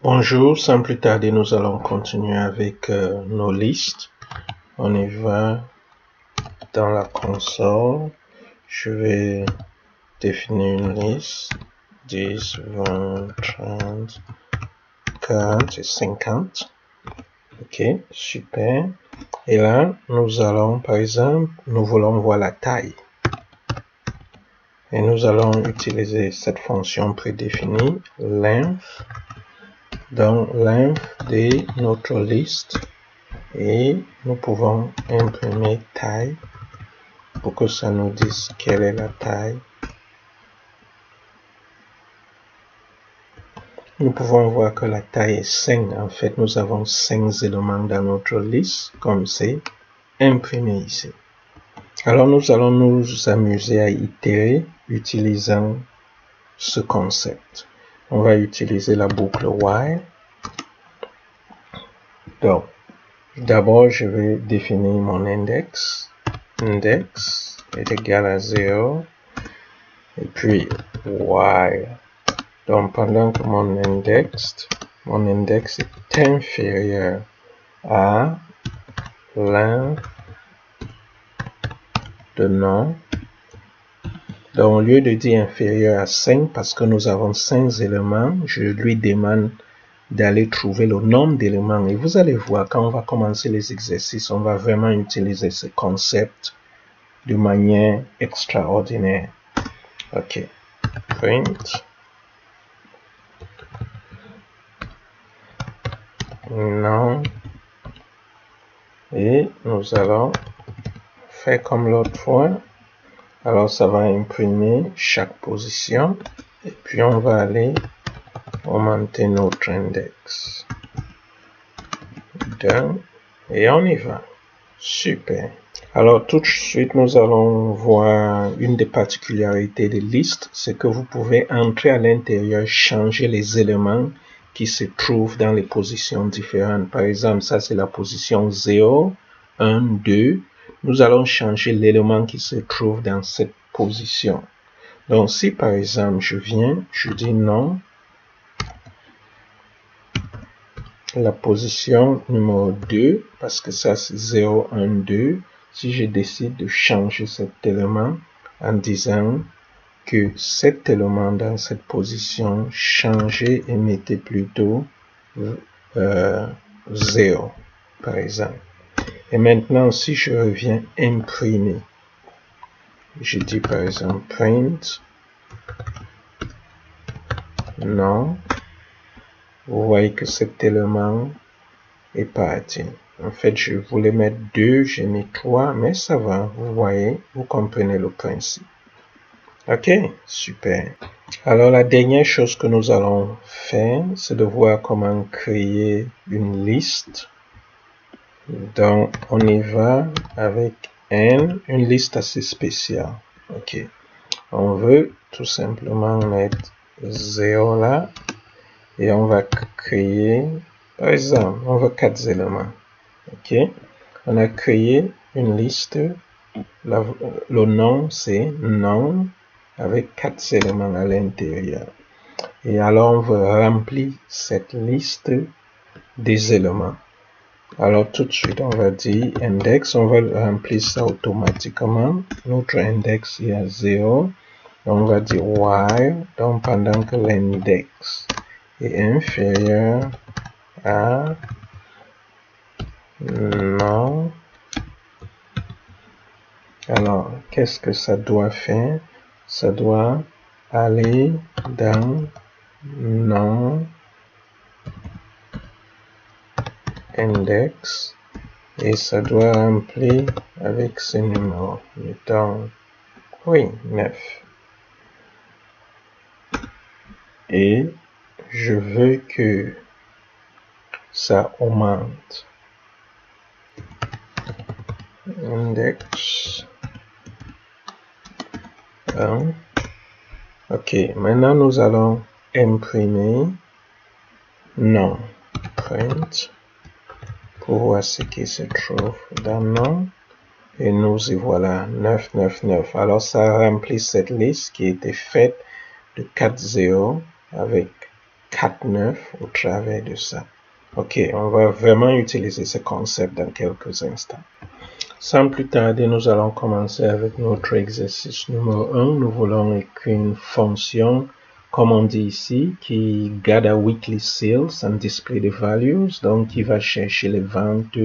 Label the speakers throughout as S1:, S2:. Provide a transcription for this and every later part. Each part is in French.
S1: Bonjour, sans plus tarder, nous allons continuer avec nos listes. On y va dans la console. Je vais définir une liste 10, 20, 30, 40 et 50. Ok, super. Et là, nous allons, par exemple, nous voulons voir la taille. Et nous allons utiliser cette fonction prédéfinie, length, dans length de notre liste. Et nous pouvons imprimer taille pour que ça nous dise quelle est la taille. Nous pouvons voir que la taille est 5. En fait, nous avons 5 éléments dans notre liste, comme c'est imprimé ici. Alors, nous allons nous amuser à itérer utilisant ce concept. On va utiliser la boucle while. Donc, d'abord, je vais définir mon index. Index est égal à 0. Et puis, while. Donc, pendant que mon index est inférieur à length de nom. Donc, au lieu de dire inférieur à 5, parce que nous avons 5 éléments, je lui demande d'aller trouver le nombre d'éléments. Et vous allez voir, quand on va commencer les exercices, on va vraiment utiliser ce concept de manière extraordinaire. OK. Print. Non. Et nous allons faire comme l'autre fois. Alors, ça va imprimer chaque position. Et puis, on va aller augmenter notre index. Et on y va. Super. Alors, tout de suite, nous allons voir une des particularités des listes. C'est que vous pouvez entrer à l'intérieur, changer les éléments qui se trouvent dans les positions différentes. Par exemple, ça, c'est la position 0, 1, 2. Nous allons changer l'élément qui se trouve dans cette position. Donc, si par exemple, je dis non, la position numéro 2, parce que ça c'est 0, 1, 2, si je décide de changer cet élément en disant que cet élément dans cette position, changez et mettez plutôt 0, par exemple. Et maintenant, si je reviens imprimer, je dis par exemple print, non, vous voyez que cet élément est parti. En fait, je voulais mettre 2, j'ai mis 3, mais ça va, vous voyez, vous comprenez le principe. Ok, super. Alors, la dernière chose que nous allons faire, c'est de voir comment créer une liste. Donc, on y va avec une liste assez spéciale. Ok. On veut tout simplement mettre 0 là. Et on va créer, par exemple, on veut 4 éléments. Ok. On a créé une liste. Le nom, c'est nom avec 4 éléments à l'intérieur. Et alors, on veut remplir cette liste des éléments. Alors, tout de suite, on va dire index. On va remplir ça automatiquement. Notre index est à 0. On va dire while. Donc, pendant que l'index est inférieur à non. Alors, qu'est-ce que ça doit faire? Ça doit aller dans non index et ça doit remplir avec ce numéro. Mettons, oui, 9. Et je veux que ça augmente. Index 1. Ok, maintenant nous allons imprimer non. Print pour voir ce qui se trouve dans non. Et nous y voilà, 9, 9, 9. Alors ça remplit cette liste qui était faite de 4 0 avec 4,9 au travers de ça. Ok, on va vraiment utiliser ce concept dans quelques instants. Sans plus tarder, nous allons commencer avec notre exercice numéro 1. Nous voulons écrire une fonction, comme on dit ici, qui gather weekly sales and display the values, donc qui va chercher les ventes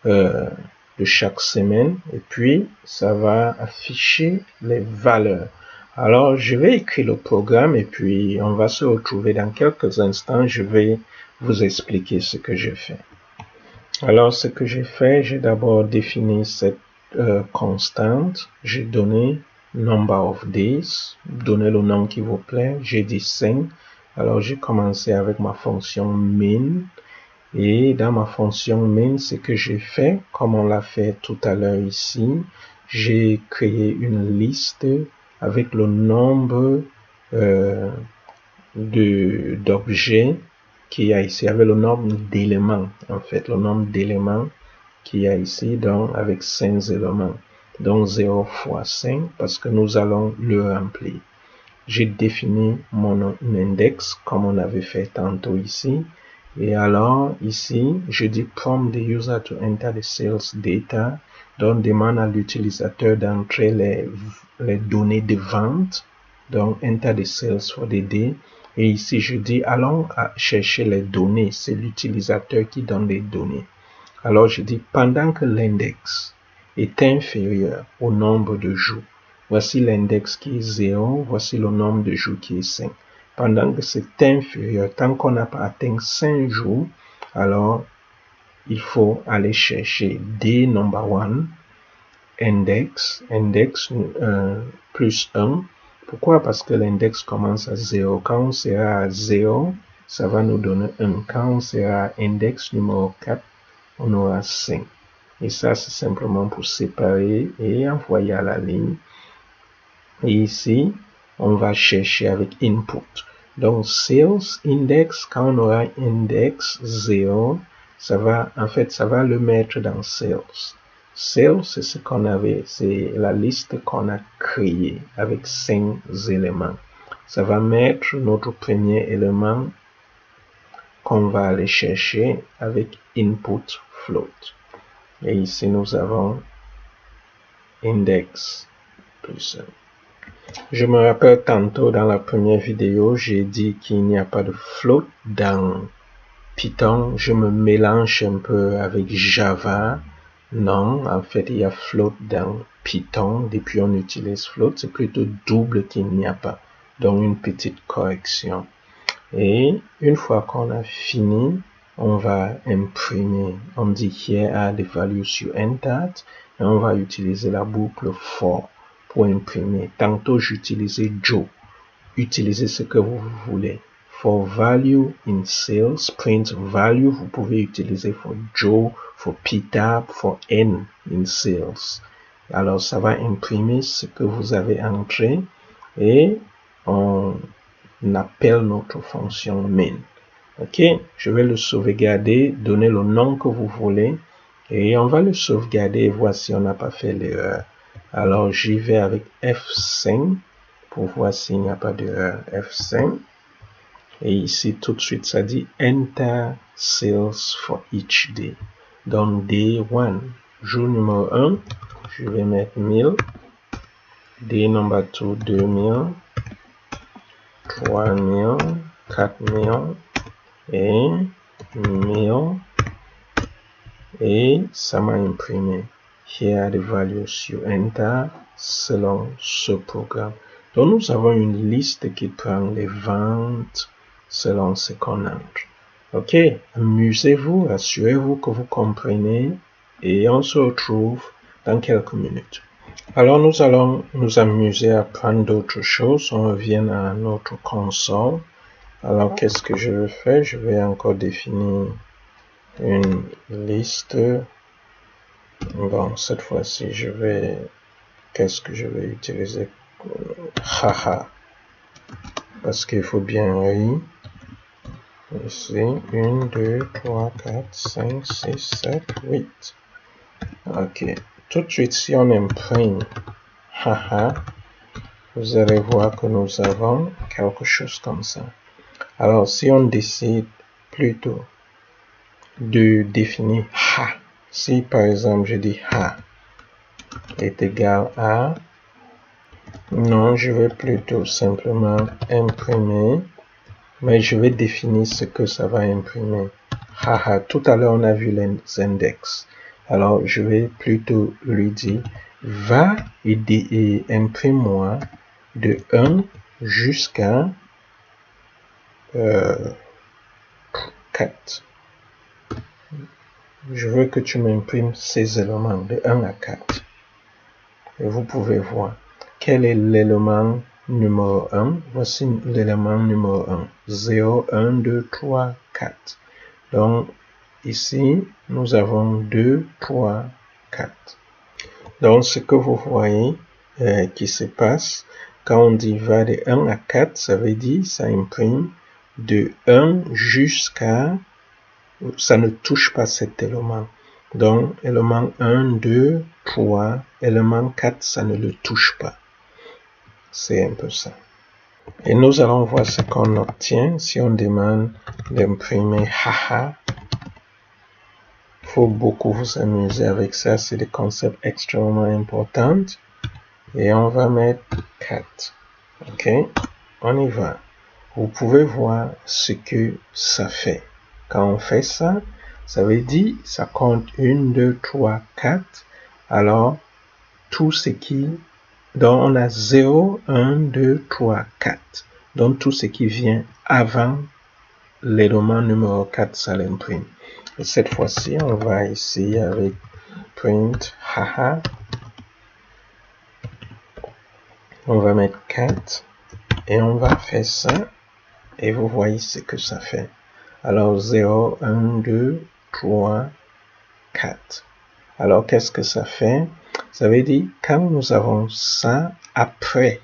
S1: de chaque semaine, et puis ça va afficher les valeurs. Alors, je vais écrire le programme et puis on va se retrouver dans quelques instants. Je vais vous expliquer ce que je fais. Alors, ce que j'ai fait, j'ai d'abord défini cette constante. J'ai donné number of days, donné le nom qui vous plaît. J'ai dit 5. Alors, j'ai commencé avec ma fonction main. Et dans ma fonction main, ce que j'ai fait, comme on l'a fait tout à l'heure ici, j'ai créé une liste avec le nombre d'objets qu'il y a ici, avec le nombre d'éléments, en fait, le nombre d'éléments qu'il y a ici, donc avec 5 éléments, donc 0 fois 5, parce que nous allons le remplir. J'ai défini mon index, comme on avait fait tantôt ici, et alors ici, je dis prompt the user to enter the sales data, donc demande à l'utilisateur d'entrer les données de vente, donc enter the sales for the day. Et ici, je dis, allons chercher les données. C'est l'utilisateur qui donne les données. Alors, je dis, pendant que l'index est inférieur au nombre de jours, voici l'index qui est 0, voici le nombre de jours qui est 5. Pendant que c'est inférieur, tant qu'on n'a pas atteint 5 jours, alors, il faut aller chercher day number 1, index plus 1. Pourquoi? Parce que l'index commence à 0. Quand on sera à 0, ça va nous donner 1. Quand on sera à index numéro 4, on aura 5. Et ça, c'est simplement pour séparer et envoyer à la ligne. Et ici, on va chercher avec input. Donc, sales index, quand on aura index 0, ça va le mettre dans sales. Sales, c'est ce qu'on avait, c'est la liste qu'on a créée avec 5 éléments. Ça va mettre notre premier élément qu'on va aller chercher avec input float. Et ici, nous avons index plus 1. Je me rappelle tantôt dans la première vidéo, j'ai dit qu'il n'y a pas de float dans Python. Je me mélange un peu avec Java. Non, en fait, il y a float dans Python. Depuis, on utilise float. C'est plutôt double qu'il n'y a pas. Donc, une petite correction. Et une fois qu'on a fini, on va imprimer. On dit here are the values you entered. Et on va utiliser la boucle for pour imprimer. Tantôt, j'utilisais Joe. Utilisez ce que vous voulez. For value in sales, print value, vous pouvez utiliser for Joe, for Peter, for N in sales. Alors, ça va imprimer ce que vous avez entré et on appelle notre fonction main. Ok, je vais le sauvegarder, donner le nom que vous voulez et on va le sauvegarder et voir si on n'a pas fait l'erreur. Alors, j'y vais avec F5 pour voir s'il n'y a pas d'erreur. F5. Et ici, tout de suite, ça dit Enter Sales for each day. Donc, Day 1, jour numéro 1, je vais mettre 1000. Day number 2, 2000. 3000, 4000 et 1000. Et ça m'a imprimé. Here are the values you enter selon ce programme. Donc, nous avons une liste qui prend les ventes selon ce qu'on entre. Ok, amusez-vous, assurez-vous que vous comprenez et on se retrouve dans quelques minutes. Alors, nous allons nous amuser à prendre d'autres choses. On revient à notre console. Alors, qu'est-ce que je vais faire? Je vais encore définir une liste. Bon, cette fois-ci, qu'est-ce que je vais utiliser? Haha. Parce qu'il faut bien rire. Ici, 1, 2, 3, 4, 5, 6, 7, 8. Ok. Tout de suite, si on imprime, haha, vous allez voir que nous avons quelque chose comme ça. Alors, si on décide plutôt de définir A, si par exemple je dis A est égal à, non, je vais plutôt simplement imprimer, mais je vais définir ce que ça va imprimer. Haha, tout à l'heure on a vu les index. Alors je vais plutôt lui dire, va et imprime-moi de 1 jusqu'à 4. Je veux que tu m'imprimes ces éléments de 1 à 4. Et vous pouvez voir quel est l'élément numéro 1. Voici l'élément numéro 1. 0, 1, 2, 3, 4. Donc, ici, nous avons 2, 3, 4. Donc, ce que vous voyez qui se passe, quand on dit va de 1 à 4, ça veut dire ça imprime de 1 jusqu'à, ça ne touche pas cet élément. Donc, élément 1, 2, 3, élément 4, ça ne le touche pas. C'est un peu ça. Et nous allons voir ce qu'on obtient si on demande d'imprimer haha. Il faut beaucoup vous amuser avec ça. C'est des concepts extrêmement importants. Et on va mettre 4. OK? On y va. Vous pouvez voir ce que ça fait. Quand on fait ça, ça veut dire ça compte 1, 2, 3, 4. Alors, tout ce qui... Donc, on a 0, 1, 2, 3, 4. Donc, tout ce qui vient avant l'élément numéro 4, ça l'imprime. Et cette fois-ci, on va essayer avec print haha. On va mettre 4 et on va faire ça. Et vous voyez ce que ça fait. Alors, 0, 1, 2, 3, 4. Alors, qu'est-ce que ça fait? Ça veut dire, quand nous avons ça après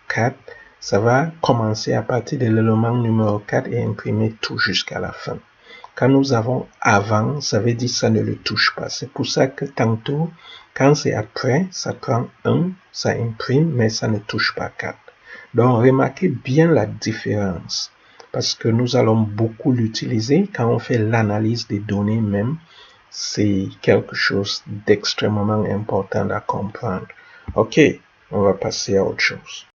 S1: 4, ça va commencer à partir de l'élément numéro 4 et imprimer tout jusqu'à la fin. Quand nous avons avant, ça veut dire ça ne le touche pas. C'est pour ça que tantôt, quand c'est après, ça prend 1, ça imprime, mais ça ne touche pas 4. Donc, remarquez bien la différence, parce que nous allons beaucoup l'utiliser quand on fait l'analyse des données même. C'est quelque chose d'extrêmement important à comprendre. OK, on va passer à autre chose.